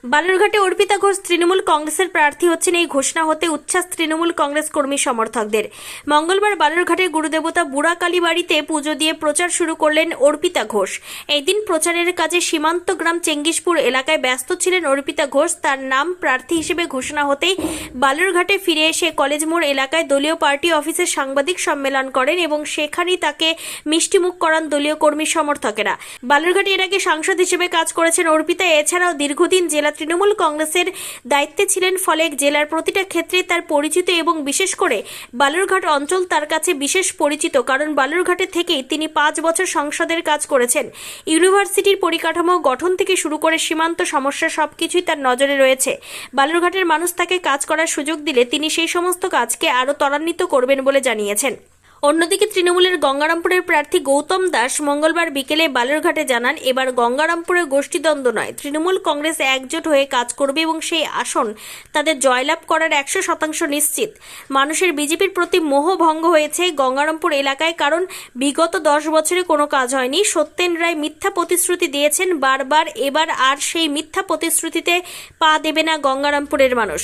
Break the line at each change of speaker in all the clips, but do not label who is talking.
বালুরঘাটে অর্পিতা ঘোষ তৃণমূল কংগ্রেসের প্রার্থী হচ্ছেন, এই ঘোষণা হতে উচ্ছ্বাস তৃণমূল কংগ্রেস কর্মী সমর্থকদের। মঙ্গলবার বালুরঘাটের গুরুদেবতা বুড়াকালী বাড়িতে পুজো দিয়ে প্রচার শুরু করলেন অর্পিতা ঘোষ। এই দিন প্রচারের কাজে সীমান্ত গ্রাম চেঙ্গিসপুর এলাকায় ব্যস্ত ছিলেন অর্পিতা ঘোষ। তার নাম প্রার্থী হিসেবে ঘোষণা হতেই বালুরঘাটে ফিরে এসে কলেজ মোড় এলাকায় দলীয় পার্টি অফিসে সাংবাদিক সম্মেলন করেন এবং সেখানেই তাকে মিষ্টিমুখ করান দলীয় কর্মী সমর্থকেরা। বালুরঘাটে এর আগে সাংসদ হিসেবে কাজ করেছেন অর্পিতা। এছাড়াও দীর্ঘদিন জেলা তৃণমূল কংগ্রেসের দায়িত্বে ছিলেন, ফলে জেলার প্রতিটা ক্ষেত্রে তার পরিচিত এবং বিশেষ করে বালুরঘাট অঞ্চল তার কাছে বিশেষ পরিচিত, কারণ বালুরঘাটে থেকেই তিনি 5 বছর সংসদের কাজ করেছেন। ইউনিভার্সিটির পরিকাঠামো গঠন থেকে শুরু করে সীমান্ত সমস্যা সবকিছুই তার নজরে রয়েছে। বালুরঘাটের মানুষ তাকে কাজ করার সুযোগ দিলে তিনি সেই সমস্ত কাজকে আরও ত্বরান্বিত করবেন বলে জানিয়েছেন। অন্যদিকে তৃণমূলের গঙ্গারামপুরের প্রার্থী গৌতম দাস মঙ্গলবার বিকেলে বালুরঘাটে জানান, এবার গঙ্গারামপুরে গোষ্ঠীদ্বন্দ্ব নয়, তৃণমূল কংগ্রেস একজোট হয়ে কাজ করবে এবং সেই আসন তাদের জয়লাভ করার 100% নিশ্চিত। মানুষের বিজেপির প্রতি মোহ ভঙ্গ হয়েছে গঙ্গারামপুর এলাকায়, কারণ বিগত 10 বছরে কোনো কাজ হয়নি। সত্যেন রায় মিথ্যা প্রতিশ্রুতি দিয়েছেন বারবার, এবার আর সেই মিথ্যা প্রতিশ্রুতিতে পা দেবে না গঙ্গারামপুরের মানুষ।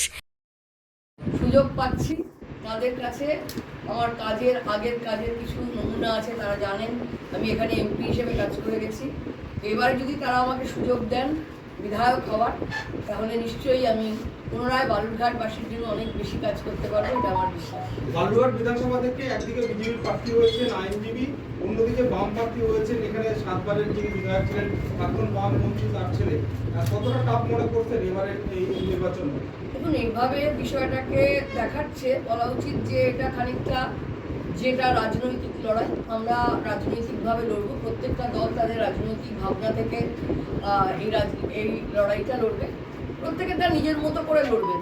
সুযোগ পাচ্ছি তাদের কাছে আমার আগের কাজের কিছু নমুনা আছে, তারা জানেন আমি এখানে এমপি হিসেবে কাজ করে গেছি। এবারে যদি তারা আমাকে সুযোগ দেন বিধায়ক হওয়ার, তাহলে নিশ্চয়ই আমি পুনরায় বালুরঘাটবাসীর জন্য অনেক বেশি কাজ করতে পারবো, এটা আমার বিশ্বাস।
বালুরঘাট বিধানসভা থেকে একদিকে বিজেপির প্রার্থী হয়েছেন আইনজীবী, অন্যদিকে বাম প্রার্থী হয়েছেন এখানে 7 বারের যিনি বিধায়ক ছিলেন প্রাক্তন বাম মন্ত্রী তার ছেলে। কতটা টাফ মনে করছেন এবারের এই নির্বাচন?
দেখুন, এইভাবে বিষয়টাকে দেখাচ্ছে বলা উচিত যে এটা খানিকটা যেটা রাজনৈতিক লড়াই, আমরা রাজনৈতিকভাবে লড়বো। প্রত্যেকটা দল তাদের রাজনৈতিক ভাবনা থেকে এই লড়াইটা লড়বে, প্রত্যেকে তার নিজের মতো করে লড়বেন।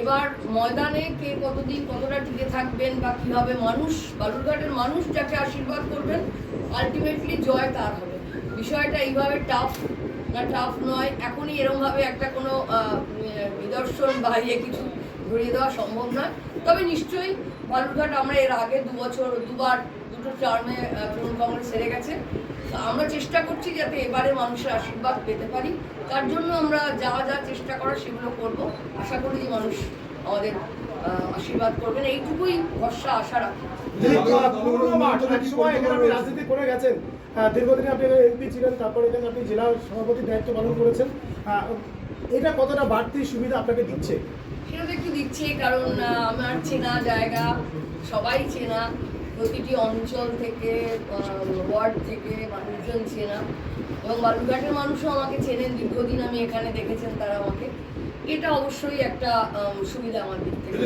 এবার ময়দানে কে কতদিন কতটা টিকে থাকবেন বা কীভাবে মানুষ, বালুরঘাটের মানুষ যাকে আশীর্বাদ করবেন, আলটিমেটলি জয় তার হবে। বিষয়টা এইভাবে টাফ না টাফ নয়, এখনই এরকমভাবে একটা কোনো নিদর্শন বা কিছু ধরিয়ে দেওয়া সম্ভব নয়। তবে নিশ্চয়ই বালুরঘাট আমরা এর আগে দুটো টার্মে তৃণমূল কংগ্রেস হেরে গেছে। আমরা চেষ্টা করছি যাতে এবারে মানুষের আশীর্বাদ পেতে পারি, তার জন্য আমরা যা চেষ্টা করার সেগুলো করব। আশা করি যে মানুষ আমাদের আশীর্বাদ করবেন, এইটুকুই ভরসা আশা রাখি।
রাজনীতি করে গেছেন, দীর্ঘদিন আপনি এমপি ছিলেন, তারপরে আপনি জেলা সভাপতির দায়িত্ব পালন করেছেন, এটা কতটা বাড়তি সুবিধা আপনাকে দিচ্ছে?
সেটা তো একটু দিচ্ছে, কারণ আমার চেনা জায়গা, সবাই চেনা, প্রতিটি অঞ্চল থেকে ওয়ার্ড থেকে মানুষজন চেনা, এবং বালুরঘাটের মানুষও আমাকে চেনেন, দীর্ঘদিন আমি এখানে দেখেছেন তারা আমাকে। এটা অবশ্যই একটা সুবিধা আমার দিক থেকে।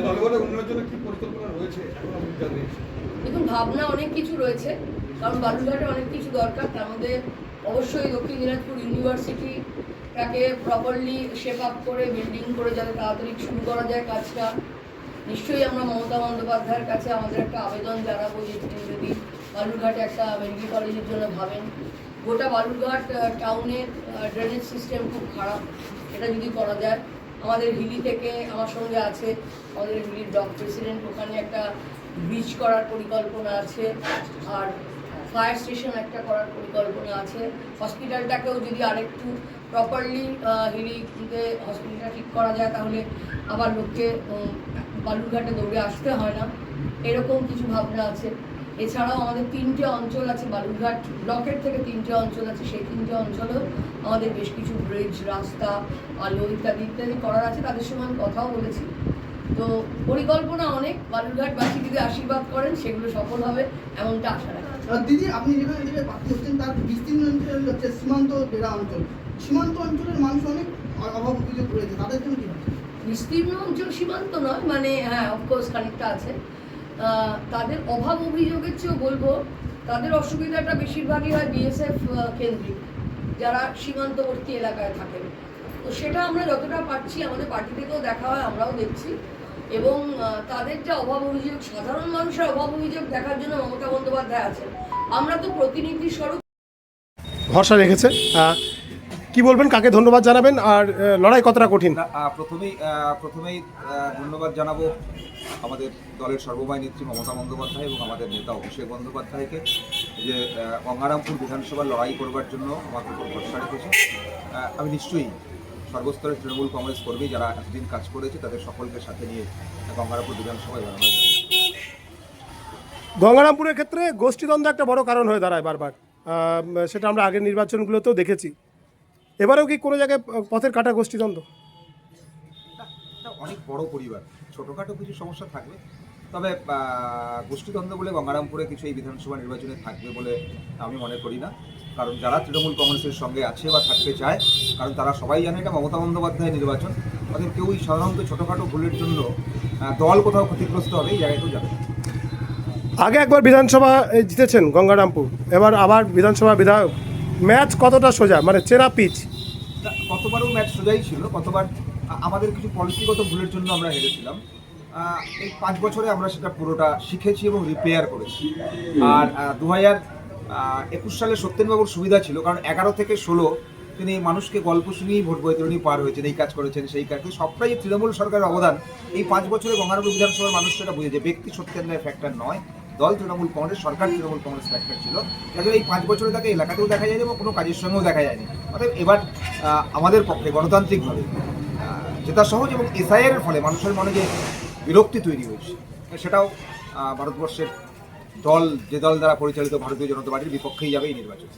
দেখুন, ভাবনা অনেক কিছু রয়েছে, কারণ বালুরঘাটে অনেক কিছু দরকার। তার মধ্যে অবশ্যই দক্ষিণ দিনাজপুর ইউনিভার্সিটিটাকে প্রপারলি শেপ আপ করে বিল্ডিং করে যাতে তাড়াতাড়ি শুরু করা যায় কাজটা। নিশ্চয়ই আমরা মমতা বন্দ্যোপাধ্যায়ের কাছে আমাদের একটা আবেদন জানাবো যে তিনি যদি বালুরঘাটে একটা মেডিকেল কলেজের জন্য ভাবেন। গোটা বালুরঘাট টাউনের ড্রেনেজ সিস্টেম খুব খারাপ, এটা যদি করা যায়। আমাদের হিলি থেকে আমার সঙ্গে আছে আমাদের হিলির ব্লক প্রেসিডেন্ট, ওখানে একটা ব্রিজ করার পরিকল্পনা আছে, আর ফায়ার স্টেশন একটা করার পরিকল্পনা আছে। হসপিটালটাকেও যদি আরেকটু প্রপারলি হিলিতে হসপিটালটা ঠিক করা যায়, তাহলে আবার লোককে বালুরঘাটে দৌড়ে আসতে হয় না, এরকম কিছু ভাবনা আছে। এছাড়াও আমাদের 3টে অঞ্চল আছে, বালুরঘাট ব্লকের থেকে 3টে অঞ্চল আছে, সেই 3টে অঞ্চলেও আমাদের বেশ কিছু ব্রিজ, রাস্তা, আলো ইত্যাদি ইত্যাদি করার আছে, তাদের সঙ্গে আমি কথাও বলেছি। তো পরিকল্পনা অনেক, বালুরঘাটবাসী যদি আশীর্বাদ করেন সেগুলো সফল হবে এমনটা আশা রাখি।
দিদি, আপনি যেভাবে প্রার্থী হচ্ছেন তার বিস্তীর্ণ অঞ্চল হচ্ছে সীমান্ত জেলা অঞ্চল, সীমান্ত অঞ্চলের মানুষ অনেক অভাব অভিযোগ রয়েছে, তাদের জন্য কি হচ্ছে?
বিস্তীর্ণ অঞ্চল সীমান্ত নয়, মানে হ্যাঁ অফকোর্স খানিকটা আছে। তাদের অভাব অভিযোগের চেয়েও বলবো তাদের অসুবিধাটা বেশিরভাগই হয় বিএসএফ কেন্দ্রিক, যারা সীমান্তবর্তী এলাকায় থাকেন। তো সেটা আমরা যতটা পাচ্ছি আমাদের পার্টি থেকেও দেখা হয়, আমরাও দেখছি, এবং তাদের যে অভাব অভিযোগ, সাধারণ মানুষের অভাব অভিযোগ দেখার জন্য মমতা বন্দ্যোপাধ্যায় আছেন। আমরা তো প্রতিনিধি স্বরূপ
ভরসা রেখেছে, কি বলবেন, কাকে ধন্যবাদ জানাবেন, আর লড়াই কতটা কঠিন?
প্রথমেই ধন্যবাদ জানাবো আমাদের দলের সর্বময় নেত্রী মমতা বন্দ্যোপাধ্যায় এবং আমাদের নেতা অভিষেক বন্দ্যোপাধ্যায়কে, যে গঙ্গারামপুর বিধানসভার লড়াই করবার জন্য আমাকে উপর ভরসা রেখেছে। আমি নিশ্চয়ই সর্বস্তরের তৃণমূল কংগ্রেস কর্মী যারা এতদিন কাজ করেছে তাদের সকলকে সাথে নিয়ে গঙ্গারামপুর বিধানসভায় বানানো যাবে।
গঙ্গারামপুরের ক্ষেত্রে গোষ্ঠীদ্বন্দ্ব একটা বড় কারণ হয়ে দাঁড়ায় বারবার, সেটা আমরা আগের নির্বাচনগুলোতেও দেখেছি। এবারেও কি কোনো জায়গায় পথের কাটা গোষ্ঠীদ্বন্দ্ব?
এটা অনেক বড় পরিবার, ছোটোখাটো কিছু সমস্যা থাকবে, তবে গোষ্ঠীদ্বন্দ্ব বলে গঙ্গারামপুরে কিছু এই বিধানসভা নির্বাচনে থাকবে বলে আমি মনে করি না। কারণ যারা তৃণমূল কংগ্রেসের সঙ্গে আছে বা থাকতে চায়, কারণ তারা সবাই জানে এটা মমতা বন্দ্যোপাধ্যায়ের নির্বাচন, তাদের কেউই সাধারণত ছোটোখাটো ভুলের জন্য দল কোথাও ক্ষতিগ্রস্ত হবে এই জায়গাতেও যাবে।
আগে একবার বিধানসভা জিতেছেন গঙ্গারামপুর, এবার আবার বিধানসভা বিধায়ক, ম্যাচ কতটা সোজা, মানে চেনা পিচ?
কতবারও ম্যাচ সোজাই ছিল, কতবার আমাদের কিছু পলিসিগত ভুলের জন্য আমরা হেরেছিলাম। এই 5 বছরে আমরা সেটা পুরোটা শিখেছি এবং রিপেয়ার করেছি। আর 2021 সালে সত্যেনবাবুর সুবিধা ছিল, কারণ 11 থেকে 16 তিনি মানুষকে গল্প শুনিয়েই ভোট বৈতরণী পার হয়েছেন, এই কাজ করেছেন সেই কাজ, সবটাই তৃণমূল সরকারের অবদান। এই 5 বছরে গঙ্গারামপুর বিধানসভার মানুষ সেটা বুঝেছে, ব্যক্তি সত্যেন্দ্রের ফ্যাক্টর নয়, দল তৃণমূল কংগ্রেস, সরকার তৃণমূল কংগ্রেস ফ্যাক্টর ছিল। তাহলে এই 5 বছরে তাকে এলাকাতেও দেখা যায়নি এবং কোনো কাজের সঙ্গেও দেখা যায়নি। অর্থাৎ এবার আমাদের পক্ষে গণতান্ত্রিকভাবে জেতা সহজ, এবং এসআইআর ফলে মানুষের মনে যে বিরক্তি তৈরি হয়েছে সেটাও ভারতবর্ষের দল, যে দল দ্বারা পরিচালিত ভারতীয় জনতা পার্টির বিপক্ষেই যাবে এই নির্বাচন।